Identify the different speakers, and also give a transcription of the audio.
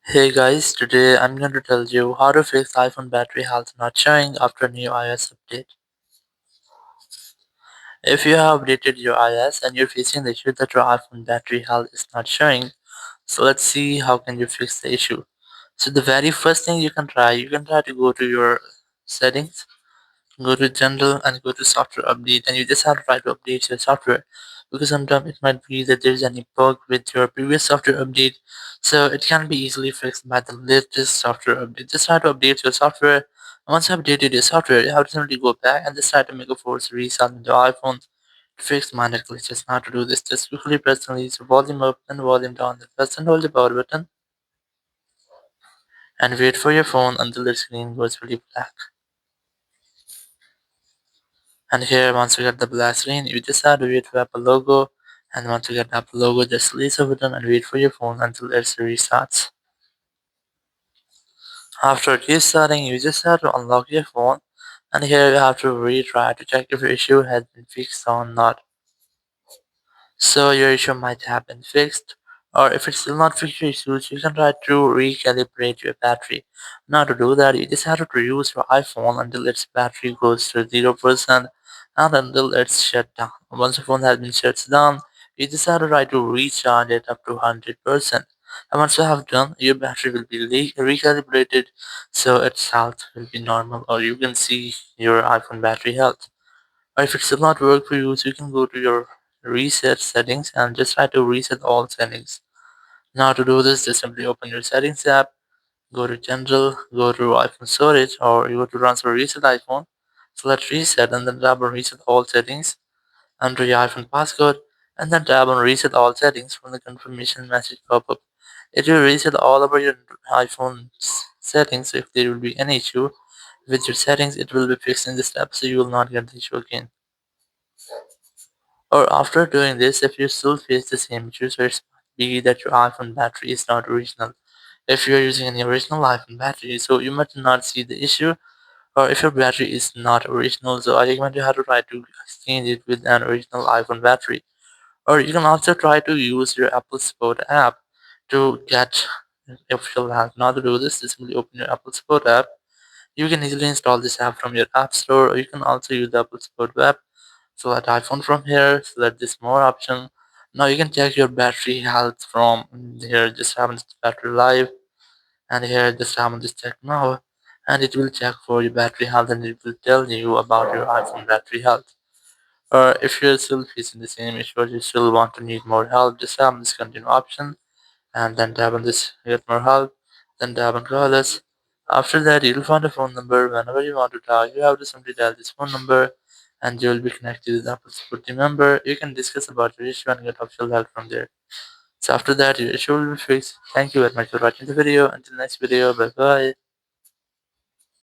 Speaker 1: Hey guys, today I'm going to tell you how to fix iPhone battery health not showing after new iOS update. If you have updated your iOS and you're facing the issue that your iPhone battery health is not showing, so let's see how can you fix the issue. So the very first thing you can try to go to your settings, go to general and go to software update, and you just have to try to update your software because sometimes it might be that there's any bug with your previous software update, so it can be easily fixed by the latest software update. Just try to update your software. Once you updated your software, you have to simply go back and just try to make a force restart on your iPhone to fix minor glitches. Now to do this, just quickly press and release the volume up and volume down, then press and hold the power button and wait for your phone until the screen goes fully black. And here, once you get the black screen, you just have to wait for Apple logo. And once you get the Apple logo, just release the button and wait for your phone until it restarts. After restarting, you just have to unlock your phone. And here you have to retry to check if your issue has been fixed or not. So your issue might have been fixed, or if it's still not fixed your issues, you can try to recalibrate your battery. Now to do that, you just have to use your iPhone until its battery goes to 0% and until it's shut down. Once your phone has been shut down, you just have to try to recharge it up to 100%. And once you have done, your battery will be recalibrated so its health will be normal, or you can see your iPhone battery health. Or if it still not work for you, so you can go to your reset settings and just try to reset all settings. Now to do this, just simply open your settings app, go to general, go to iPhone storage, or you go to transfer reset iPhone, select reset and then tap on reset all settings, enter your iPhone passcode, and then tap on reset all settings from the confirmation message pop-up. It will reset all over your iPhone settings. So if there will be any issue with your settings, it will be fixed in this step so you will not get the issue again. Or after doing this, if you still face the same issues, or it might be that your iPhone battery is not original. If you're using an original iPhone battery, so you might not see the issue, or if your battery is not original, so I recommend you have to try to exchange it with an original iPhone battery. Or you can also try to use your Apple Support app to get official help. Now to do this, just simply open your Apple Support app. You can easily install this app from your App Store, or you can also use the Apple Support web. Select iPhone from here, select this more option. Now you can check your battery health from here, just have this battery live, and here just have this check now, and it will check for your battery health and it will tell you about your iPhone battery health. Or if you're still facing the same issue or you still want to need more help, just have this continue option and then tap on this get more help, then tap on call us. After that, you'll find a phone number. Whenever you want to talk, you have to simply dial this phone number and you will be connected with the Apple support team member. You can discuss about your issue and get official help from there. So after that, your issue will be fixed. Thank you very much for watching the video. Until next video, bye bye.